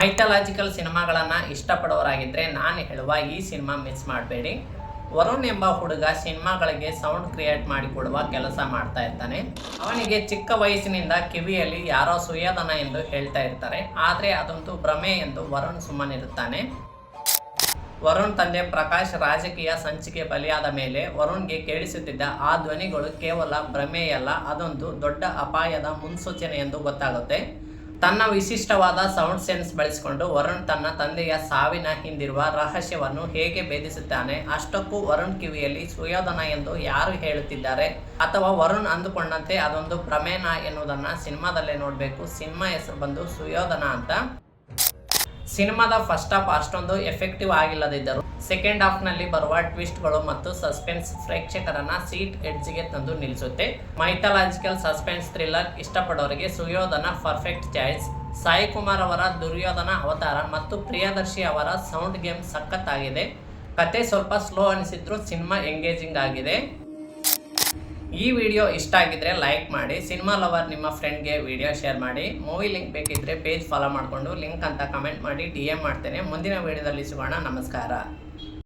Mythological ಸಿನಿಮಾಗಳನ್ನು ಇಷ್ಟಪಡೋರಾಗಿದ್ದರೆ ನಾನು ಹೇಳುವ ಈ ಸಿನಿಮಾ ಮಿಸ್ ಮಾಡಬೇಡಿ. ವರುಣ್ ಎಂಬ ಹುಡುಗ ಸಿನಿಮಾಗಳಿಗೆ ಸೌಂಡ್ ಕ್ರಿಯೇಟ್ ಮಾಡಿಕೊಡುವ ಕೆಲಸ ಮಾಡ್ತಾ ಇರ್ತಾನೆ. ಅವನಿಗೆ ಚಿಕ್ಕ ವಯಸ್ಸಿನಿಂದ ಕಿವಿಯಲ್ಲಿ ಯಾರೋ ಸುಯೋಧನ ಎಂದು ಹೇಳ್ತಾ ಇರ್ತಾರೆ. ಆದರೆ ಅದಂತೂ ಭ್ರಮೆ ಎಂದು ವರುಣ್ ಸುಮ್ಮನಿರುತ್ತಾನೆ. ವರುಣ್ ತಂದೆ ಪ್ರಕಾಶ್ ರಾಜಕೀಯ ಸಂಚಿಕೆ ಬಲಿಯಾದ ಮೇಲೆ ವರುಣ್ಗೆ ಕೇಳಿಸುತ್ತಿದ್ದ ಆ ಧ್ವನಿಗಳು ಕೇವಲ ಭ್ರಮೆಯಲ್ಲ, ಅದೊಂದು ದೊಡ್ಡ ಅಪಾಯದ ಮುನ್ಸೂಚನೆ ಎಂದು ಗೊತ್ತಾಗುತ್ತೆ. ತನ್ನ ವಿಶಿಷ್ಟವಾದ ಸೌಂಡ್ ಸೆನ್ಸ್ ಬಳಸಿಕೊಂಡು ವರುಣ್ ತನ್ನ ತಂದೆಯ ಸಾವಿನ ಹಿಂದಿರುವ ರಹಸ್ಯವನ್ನು ಹೇಗೆ ಭೇದಿಸುತ್ತಾನೆ. ಅಷ್ಟಕ್ಕೂ ವರುಣ್ ಕಿವಿಯಲ್ಲಿ ಸುಯೋಧನ ಎಂದು ಯಾರು ಹೇಳುತ್ತಿದ್ದಾರೆ ಅಥವಾ ವರುಣ್ ಅಂದುಕೊಂಡಂತೆ ಅದೊಂದು ಭ್ರಮೇನಾ ಎನ್ನುವುದನ್ನು ಸಿನಿಮಾದಲ್ಲೇ ನೋಡಬೇಕು. ಸಿನಿಮಾ ಹೆಸರು ಬಂದು ಸುಯೋಧನ ಅಂತ. ಸಿನಿಮಾದ ಫಸ್ಟ್ ಹಾಫ್ ಅಷ್ಟೊಂದು ಎಫೆಕ್ಟಿವ್ ಆಗಿಲ್ಲದಿದ್ದರೂ ಸೆಕೆಂಡ್ ಹಾಫ್ನಲ್ಲಿ ಬರುವ ಟ್ವಿಸ್ಟ್ಗಳು ಮತ್ತು ಸಸ್ಪೆನ್ಸ್ ಪ್ರೇಕ್ಷಕರನ್ನ ಸೀಟ್ ಎಡ್ಜ್ಗೆ ತಂದು ನಿಲ್ಲಿಸುತ್ತೆ. ಮೈಥಾಲಜಿಕಲ್ ಸಸ್ಪೆನ್ಸ್ ಥ್ರಿಲ್ಲರ್ ಇಷ್ಟಪಡೋರಿಗೆ ಸುಯೋಧನ ಪರ್ಫೆಕ್ಟ್ ಚಾಯ್ಸ್. ಸಾಯಿ ಕುಮಾರ್ ಅವರ ದುರ್ಯೋಧನ ಅವತಾರ ಮತ್ತು ಪ್ರಿಯದರ್ಶಿ ಅವರ ಸೌಂಡ್ ಗೇಮ್ ಸಖತ್ತಾಗಿದೆ. ಕತೆ ಸ್ವಲ್ಪ ಸ್ಲೋ ಅನಿಸಿದ್ರು ಸಿನಿಮಾ ಎಂಗೇಜಿಂಗ್ ಆಗಿದೆ. ಈ ವಿಡಿಯೋ ಇಷ್ಟ ಆಗಿದ್ರೆ ಲೈಕ್ ಮಾಡಿ. ಸಿನಿಮಾ ಲವರ್ ನಿಮ್ಮ ಫ್ರೆಂಡ್ಗೆ ವಿಡಿಯೋ ಶೇರ್ ಮಾಡಿ. ಮೂವಿ ಲಿಂಕ್ ಬೇಕಿದ್ರೆ ಪೇಜ್ ಫಾಲೋ ಮಾಡಿಕೊಂಡು ಲಿಂಕ್ ಅಂತ ಕಮೆಂಟ್ ಮಾಡಿ DM ಮಾಡ್ತೇನೆ. ಮುಂದಿನ ವಿಡಿಯೋದಲ್ಲಿ ಸಿಗೋಣ. ನಮಸ್ಕಾರ.